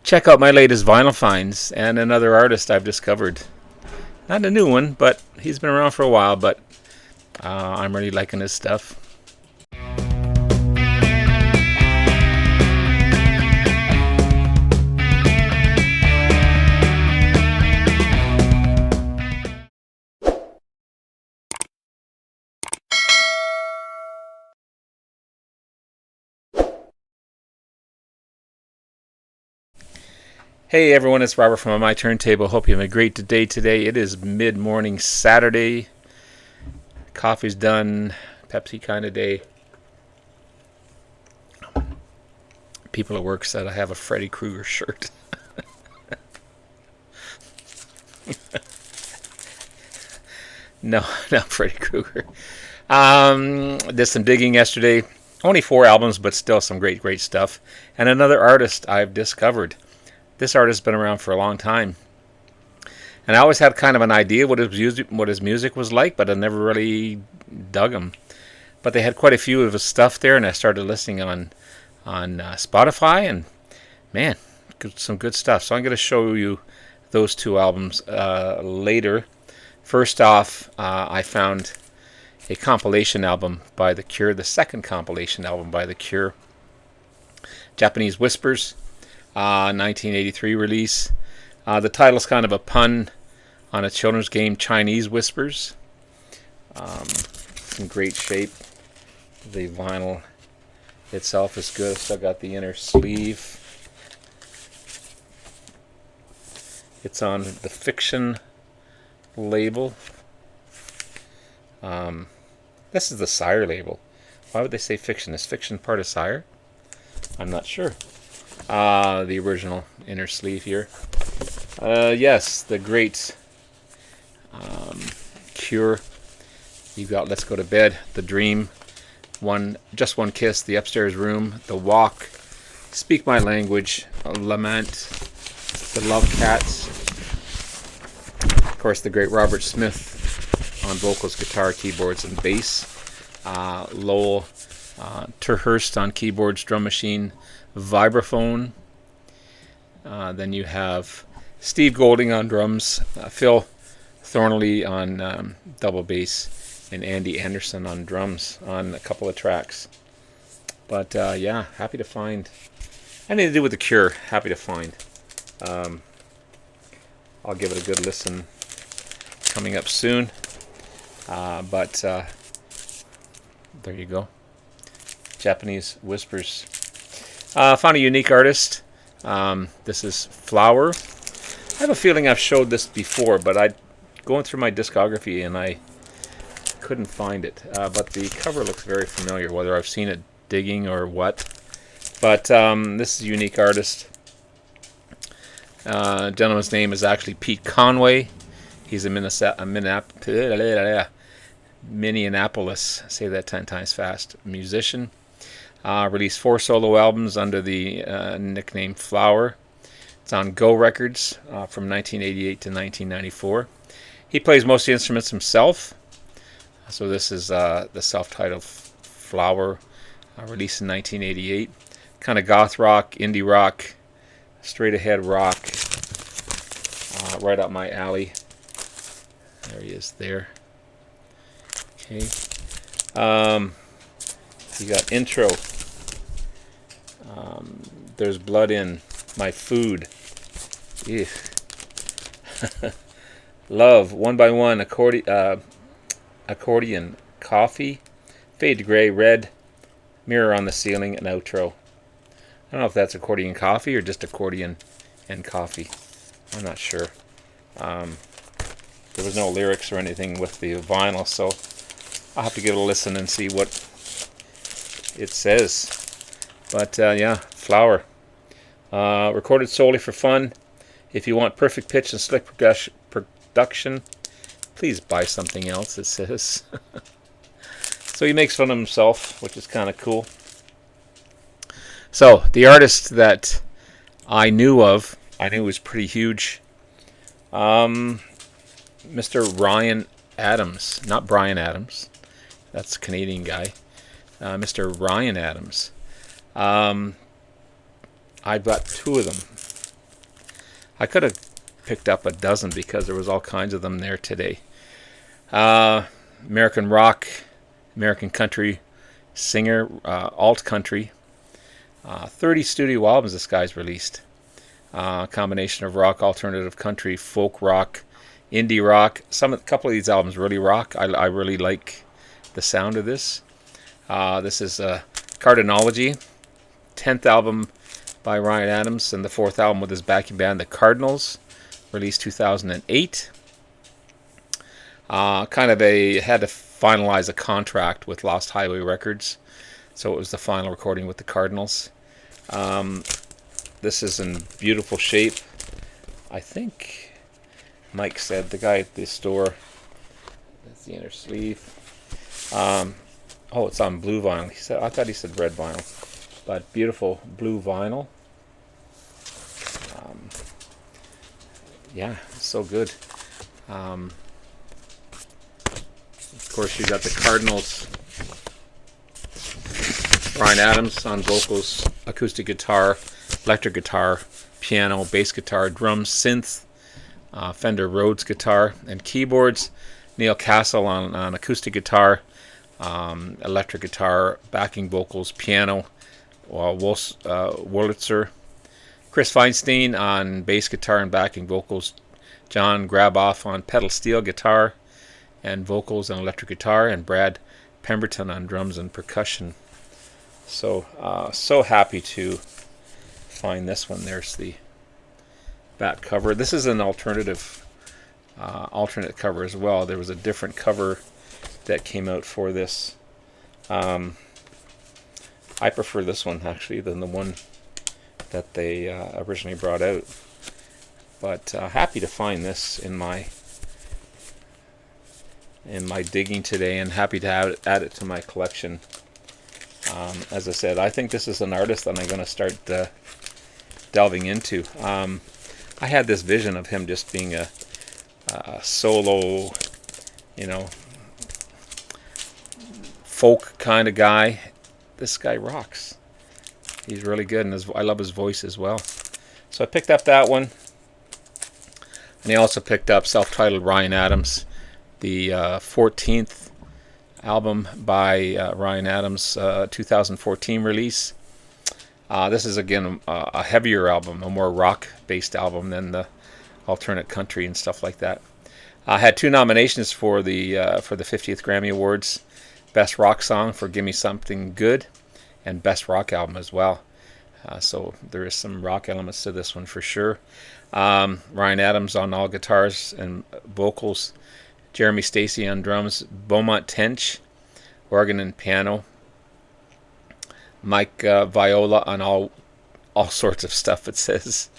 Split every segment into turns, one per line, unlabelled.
check out my latest vinyl finds and another artist I've discovered. Not a new one, but he's been around for a while, but I'm really liking his stuff. Hey everyone, it's Robert from My Turntable. Hope you have a great day today. It is mid-morning Saturday. Coffee's done. Pepsi kind of day. People at work said I have a Freddy Krueger shirt. No, not Freddy Krueger. Did some digging yesterday. Only 4 albums, but still some great stuff. And another artist I've discovered. This artist has been around for a long time. And I always had kind of an idea what his music was like, but I never really dug him. But they had quite a few of his stuff there, and I started listening on Spotify, and man, some good stuff. So I'm going to show you those 2 albums later. First off, I found a compilation album by The Cure, the second compilation album by The Cure, Japanese Whispers. 1983 release. The title's kind of a pun on a children's game, Chinese Whispers. In great shape. The vinyl itself is good. Still got the inner sleeve. It's on the Fiction label. This is the Sire label. Why would they say Fiction? Is Fiction part of Sire? I'm not sure. The original inner sleeve here. Yes, the great Cure. You've got Let's Go to Bed, The Dream, Just One Kiss, The Upstairs Room, The Walk, Speak My Language, Lament, The Love Cats. Of course, the great Robert Smith on vocals, guitar, keyboards, and bass. Lowell Terhurst on keyboards, drum machine, vibraphone. Then you have Steve Golding on drums, Phil Thornley on double bass, and Andy Anderson on drums on a couple of tracks. But yeah, happy to find anything to do with The Cure. Happy to find. I'll give it a good listen coming up soon. But there you go. Japanese Whispers. Found a unique artist. This is Flower. I have a feeling I've showed this before, but I going through my discography and I couldn't find it. But the cover looks very familiar, whether I've seen it digging or what. But this is a unique artist. Gentleman's name is actually Pete Conway. He's a Minneapolis, say that 10 times fast, musician. Released 4 solo albums under the nickname Flower. It's on Go Records from 1988 to 1994. He plays most of the instruments himself. So this is the self-titled Flower, released in 1988. Kind of goth rock, indie rock, straight ahead rock. Right up my alley. There he is there. Okay. You got intro. There's blood in my food. Love, One by One, accordion, coffee, fade to gray, red, mirror on the ceiling, and outro. I don't know if that's accordion coffee or just accordion and coffee. I'm not sure. There was no lyrics or anything with the vinyl, so I'll have to give it a listen and see what it says. But yeah, Flower. Recorded solely for fun. If you want perfect pitch and slick production, please buy something else, it says. So he makes fun of himself, which is kind of cool. So the artist that I knew was pretty huge. Mr. Ryan Adams, not Brian Adams. That's a Canadian guy. Mr. Ryan Adams. I've got 2 of them. I could have picked up a dozen because there was all kinds of them there today. American rock, American country singer, alt country. 30 studio albums this guy's released. A combination of rock, alternative country, folk rock, indie rock. A couple of these albums really rock. I really like the sound of this. This is Cardinology, 10th album by Ryan Adams, and the 4th album with his backing band, the Cardinals, released 2008. Had to finalize a contract with Lost Highway Records, so it was the final recording with the Cardinals. This is in beautiful shape. I think Mike said, the guy at the store, that's the inner sleeve. It's on blue vinyl. I thought he said red vinyl, but beautiful blue vinyl. It's so good. Of course, you got the Cardinals. Ryan Adams on vocals, acoustic guitar, electric guitar, piano, bass guitar, drums, synth, Fender Rhodes guitar, and keyboards. Neil Castle on acoustic guitar, electric guitar, backing vocals, piano, Wurlitzer. Chris Feinstein on bass guitar and backing vocals. John Graboff on pedal steel guitar and vocals and electric guitar, and Brad Pemberton on drums and percussion. So happy to find this one. There's the back cover. This is an alternate cover as well. There was a different cover that came out for this. I prefer this one actually than the one that they originally brought out. But happy to find this in my digging today, and happy to add it to my collection. As I said, I think this is an artist that I'm going to start delving into. I had this vision of him just being a solo, folk kind of guy. This guy rocks. He's really good, and I love his voice as well. So I picked up that one. And he also picked up self-titled Ryan Adams, the 14th album by Ryan Adams, 2014 release. This is again a heavier album, a more rock-based album than the alternate country and stuff like that. Had 2 nominations for the 50th Grammy Awards: Best Rock Song for "Gimme Something Good" and Best Rock Album as well. So there is some rock elements to this one for sure. Ryan Adams on all guitars and vocals, Jeremy Stacey on drums, Beaumont Tench, organ and piano, Mike Viola on all sorts of stuff, it says,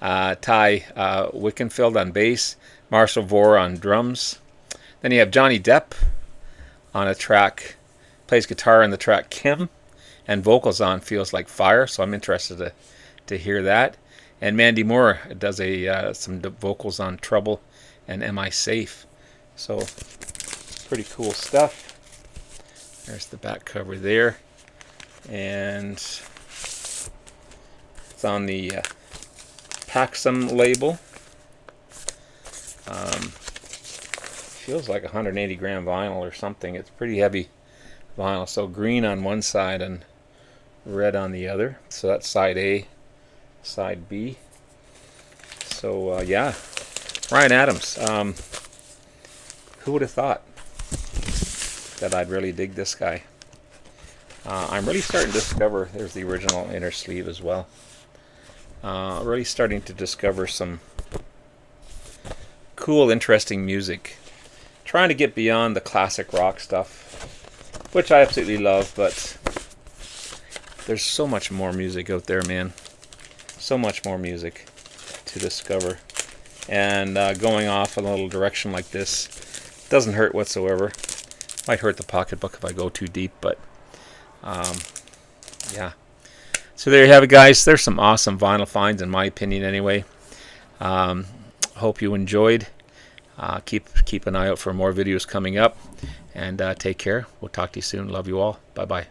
Ty Wickenfield on bass, Marshall Vore on drums. Then you have Johnny Depp on a track, plays guitar on the track Kim, and vocals on Feels Like Fire, so I'm interested to hear that. And Mandy Moore does some vocals on Trouble and Am I Safe. So pretty cool stuff. There's the back cover there. And it's on the Paxum label. Feels like 180 gram vinyl or something. It's pretty heavy vinyl. So green on one side and red on the other. So that's side A, side B. So Ryan Adams. Who would have thought that I'd really dig this guy? I'm really starting to discover, there's the original inner sleeve as well. Really starting to discover some cool, interesting music. Trying to get beyond the classic rock stuff, which I absolutely love, but there's so much more music out there, man. So much more music to discover. And going off a little direction like this doesn't hurt whatsoever. Might hurt the pocketbook if I go too deep, but yeah. So there you have it, guys. There's some awesome vinyl finds, in my opinion, anyway. Hope you enjoyed. Keep an eye out for more videos coming up, and take care. We'll talk to you soon. Love you all. Bye-bye.